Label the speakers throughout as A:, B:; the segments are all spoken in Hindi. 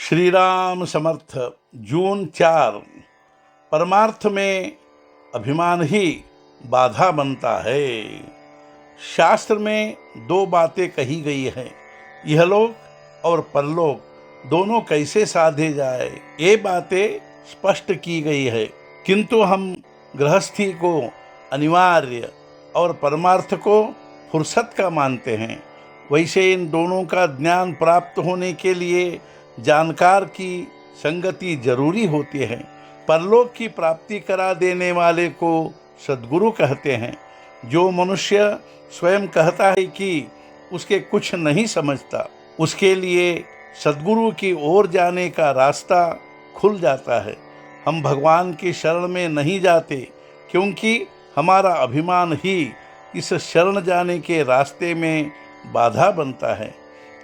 A: श्री राम समर्थ। जून 4। परमार्थ में अभिमान ही बाधा बनता है। शास्त्र में दो बातें कही गई हैं, इहलोक और परलोक दोनों कैसे साधे जाए, ये बातें स्पष्ट की गई है। किंतु हम गृहस्थी को अनिवार्य और परमार्थ को फुर्सत का मानते हैं। वैसे इन दोनों का ज्ञान प्राप्त होने के लिए जानकार की संगति जरूरी होती है। परलोक की प्राप्ति करा देने वाले को सद्गुरु कहते हैं। जो मनुष्य स्वयं कहता है कि उसके कुछ नहीं समझता, उसके लिए सद्गुरु की ओर जाने का रास्ता खुल जाता है। हम भगवान की शरण में नहीं जाते क्योंकि हमारा अभिमान ही इस शरण जाने के रास्ते में बाधा बनता है।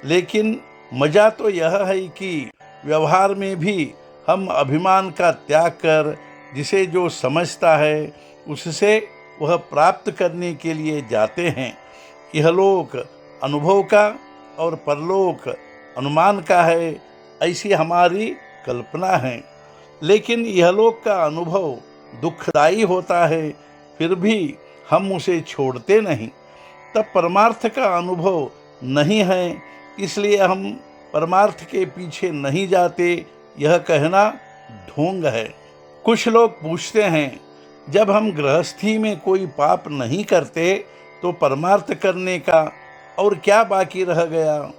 A: लेकिन मजा तो यह है कि व्यवहार में भी हम अभिमान का त्याग कर जिसे जो समझता है उससे वह प्राप्त करने के लिए जाते हैं। इहलोक अनुभव का और परलोक अनुमान का है, ऐसी हमारी कल्पना है। लेकिन इहलोक का अनुभव दुखदायी होता है, फिर भी हम उसे छोड़ते नहीं। तब परमार्थ का अनुभव नहीं है, इसलिए हम परमार्थ के पीछे नहीं जाते, यह कहना ढोंग है। कुछ लोग पूछते हैं, जब हम गृहस्थी में कोई पाप नहीं करते तो परमार्थ करने का और क्या बाकी रह गया।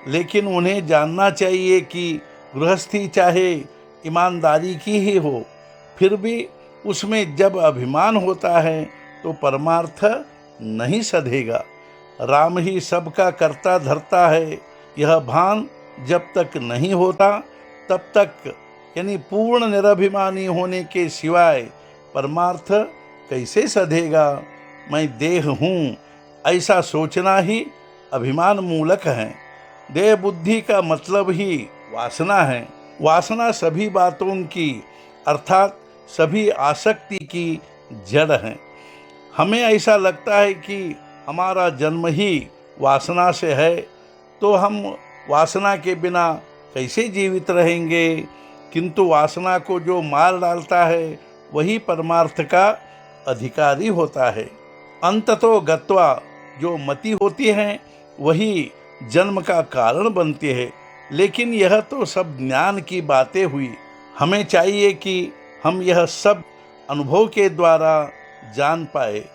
A: लेकिन उन्हें जानना चाहिए कि गृहस्थी चाहे ईमानदारी की ही हो, फिर भी उसमें जब अभिमान होता है तो परमार्थ नहीं सधेगा। राम ही सबका करता धरता है, यह भान जब तक नहीं होता तब तक यानी पूर्ण निरभिमानी होने के सिवाय परमार्थ कैसे सधेगा। मैं देह हूँ, ऐसा सोचना ही अभिमान मूलक है। देह बुद्धि का मतलब ही वासना है। वासना सभी बातों की अर्थात सभी आसक्ति की जड़ है। हमें ऐसा लगता है कि हमारा जन्म ही वासना से है, तो हम वासना के बिना कैसे जीवित रहेंगे। किंतु वासना को जो मार डालता है वही परमार्थ का अधिकारी होता है। अंततो गत्वा जो मति होती है वही जन्म का कारण बनती है। लेकिन यह तो सब ज्ञान की बातें हुई। हमें चाहिए कि हम यह सब अनुभव के द्वारा जान पाए।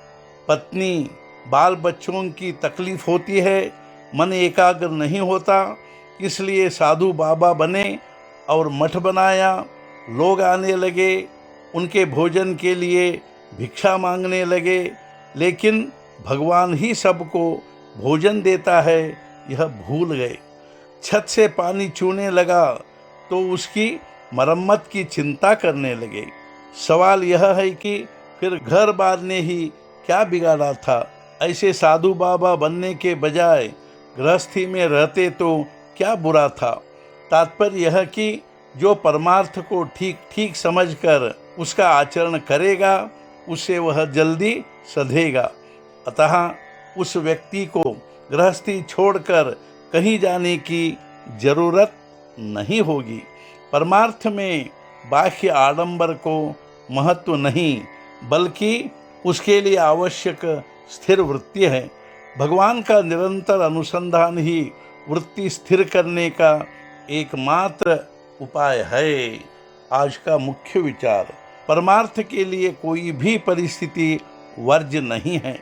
A: पत्नी बाल बच्चों की तकलीफ होती है, मन एकाग्र नहीं होता, इसलिए साधु बाबा बने और मठ बनाया। लोग आने लगे, उनके भोजन के लिए भिक्षा मांगने लगे। लेकिन भगवान ही सबको भोजन देता है, यह भूल गए। छत से पानी चूने लगा तो उसकी मरम्मत की चिंता करने लगे। सवाल यह है कि फिर घर बार ने ही क्या बिगाड़ा था। ऐसे साधु बाबा बनने के बजाय गृहस्थी में रहते तो क्या बुरा था। तात्पर्य यह कि जो परमार्थ को ठीक ठीक समझकर उसका आचरण करेगा उसे वह जल्दी सधेगा। अतः उस व्यक्ति को गृहस्थी छोड़कर कहीं जाने की जरूरत नहीं होगी। परमार्थ में बाह्य आडंबर को महत्व नहीं, बल्कि उसके लिए आवश्यक स्थिर वृत्ति है। भगवान का निरंतर अनुसंधान ही वृत्ति स्थिर करने का एकमात्र उपाय है। आज का मुख्य विचार, परमार्थ के लिए कोई भी परिस्थिति वर्ज्य नहीं है,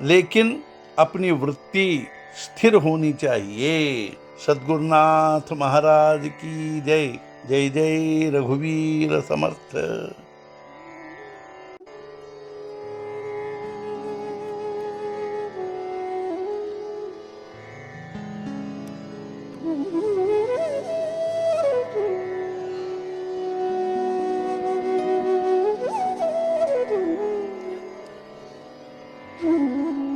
A: लेकिन अपनी वृत्ति स्थिर होनी चाहिए। सद्गुरुनाथ महाराज की जय। जय जय रघुवीर समर्थ।
B: Mm-hmm.